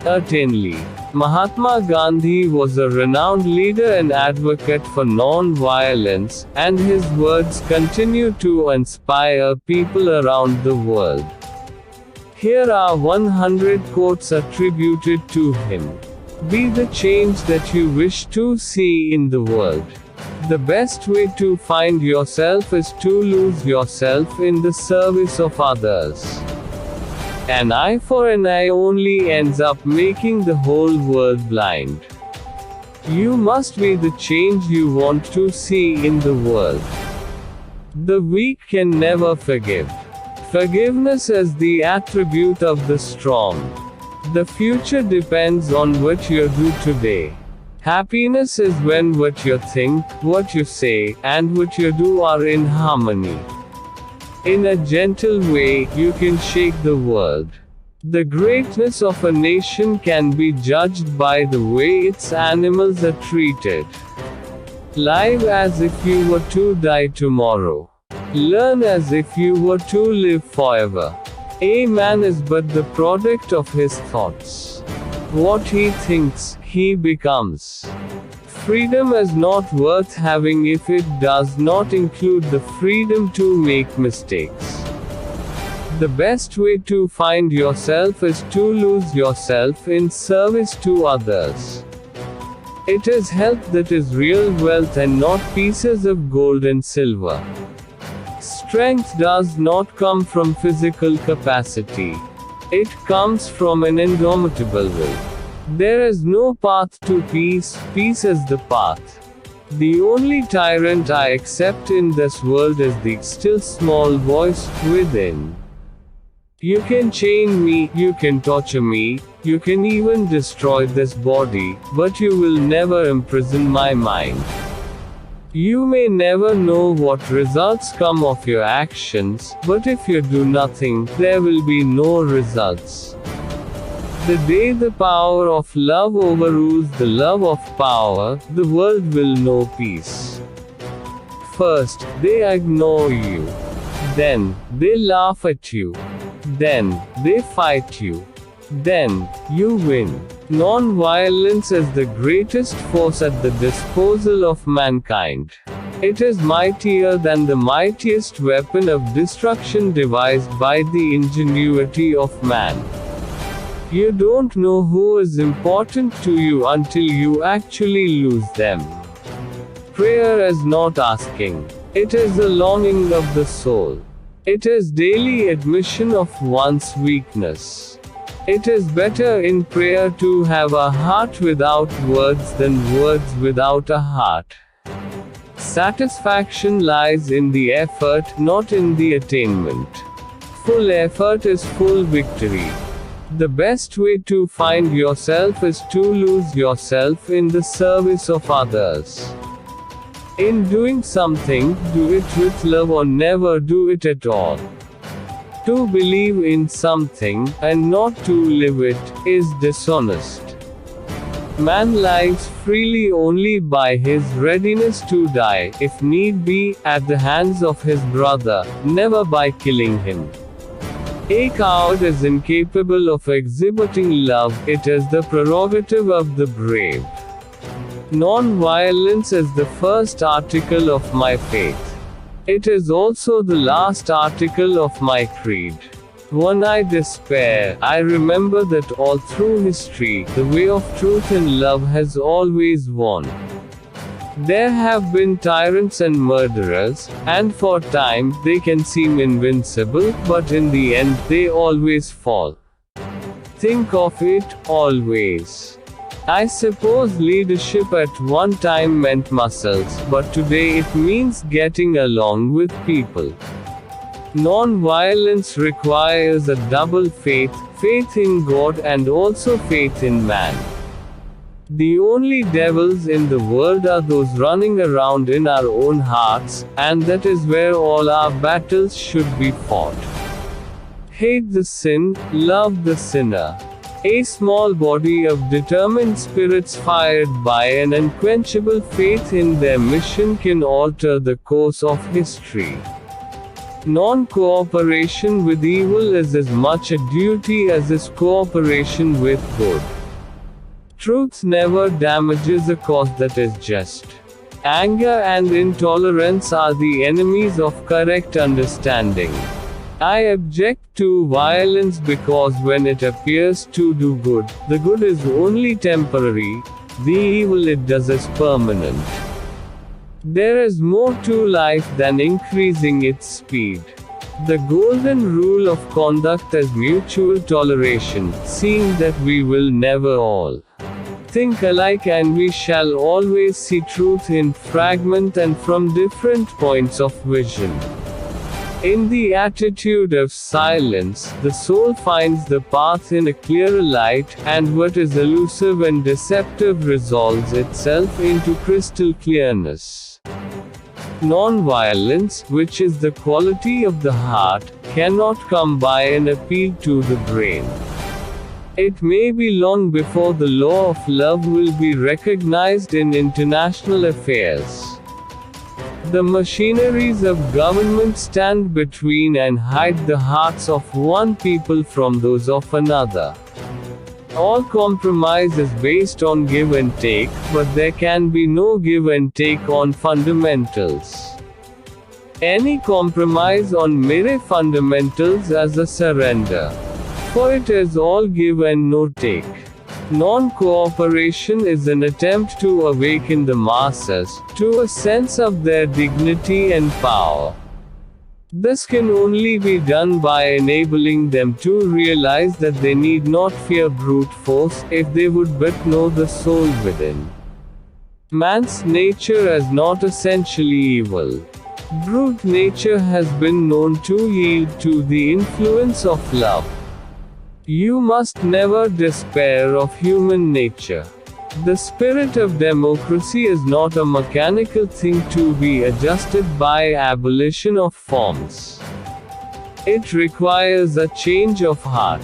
Certainly. Mahatma Gandhi was a renowned leader and advocate for non-violence, and his words continue to inspire people around the world. Here are 100 quotes attributed to him. Be the change that you wish to see in the world. The best way to find yourself is to lose yourself in the service of others. An eye for an eye only ends up making the whole world blind. You must be the change you want to see in the world. The weak can never forgive. Forgiveness is the attribute of the strong. The future depends on what you do today. Happiness is when what you think, what you say, and what you do are in harmony. In a gentle way, you can shake the world. The greatness of a nation can be judged by the way its animals are treated. Live as if you were to die tomorrow. Learn as if you were to live forever. A man is but the product of his thoughts. What he thinks, he becomes. Freedom is not worth having if it does not include the freedom to make mistakes. The best way to find yourself is to lose yourself in service to others. It is health that is real wealth and not pieces of gold and silver. Strength does not come from physical capacity. It comes from an indomitable will. There is no path to peace, peace is the path. The only tyrant I accept in this world is the still small voice within. You can chain me, you can torture me, you can even destroy this body, but you will never imprison my mind. You may never know what results come of your actions, but if you do nothing, there will be no results. The day the power of love overrules the love of power, the world will know peace. First, they ignore you. Then, they laugh at you. Then, they fight you. Then, you win. Non-violence is the greatest force at the disposal of mankind. It is mightier than the mightiest weapon of destruction devised by the ingenuity of man. You don't know who is important to you until you actually lose them. Prayer is not asking. It is a longing of the soul. It is daily admission of one's weakness. It is better in prayer to have a heart without words than words without a heart. Satisfaction lies in the effort, not in the attainment. Full effort is full victory. The best way to find yourself is to lose yourself in the service of others. In doing something, do it with love or never do it at all. To believe in something, and not to live it, is dishonest. Man lives freely only by his readiness to die, if need be, at the hands of his brother, never by killing him. A coward is incapable of exhibiting love, it is the prerogative of the brave. Non-violence is the first article of my faith. It is also the last article of my creed. When I despair, I remember that all through history, the way of truth and love has always won. There have been tyrants and murderers, and for time, they can seem invincible, but in the end, they always fall. Think of it, always. I suppose leadership at one time meant muscles, but today it means getting along with people. Non-violence requires a double faith, faith in God and also faith in man. The only devils in the world are those running around in our own hearts, and that is where all our battles should be fought. Hate the sin, love the sinner. A small body of determined spirits fired by an unquenchable faith in their mission can alter the course of history. Non-cooperation with evil is as much a duty as is cooperation with good. Truth never damages a cause that is just. Anger and intolerance are the enemies of correct understanding. I object to violence because when it appears to do good, the good is only temporary, the evil it does is permanent. There is more to life than increasing its speed. The golden rule of conduct is mutual toleration, seeing that we will never all think alike and we shall always see truth in fragment and from different points of vision. In the attitude of silence, the soul finds the path in a clearer light, and what is elusive and deceptive resolves itself into crystal clearness. Non-violence, which is the quality of the heart, cannot come by an appeal to the brain. It may be long before the law of love will be recognized in international affairs. The machineries of government stand between and hide the hearts of one people from those of another. All compromise is based on give and take, but there can be no give and take on fundamentals. Any compromise on mere fundamentals is a surrender. For it is all give and no take. Non-cooperation is an attempt to awaken the masses to a sense of their dignity and power. This can only be done by enabling them to realize that they need not fear brute force, if they would but know the soul within. Man's nature is not essentially evil. Brute nature has been known to yield to the influence of love. You must never despair of human nature. The spirit of democracy is not a mechanical thing to be adjusted by abolition of forms. It requires a change of heart.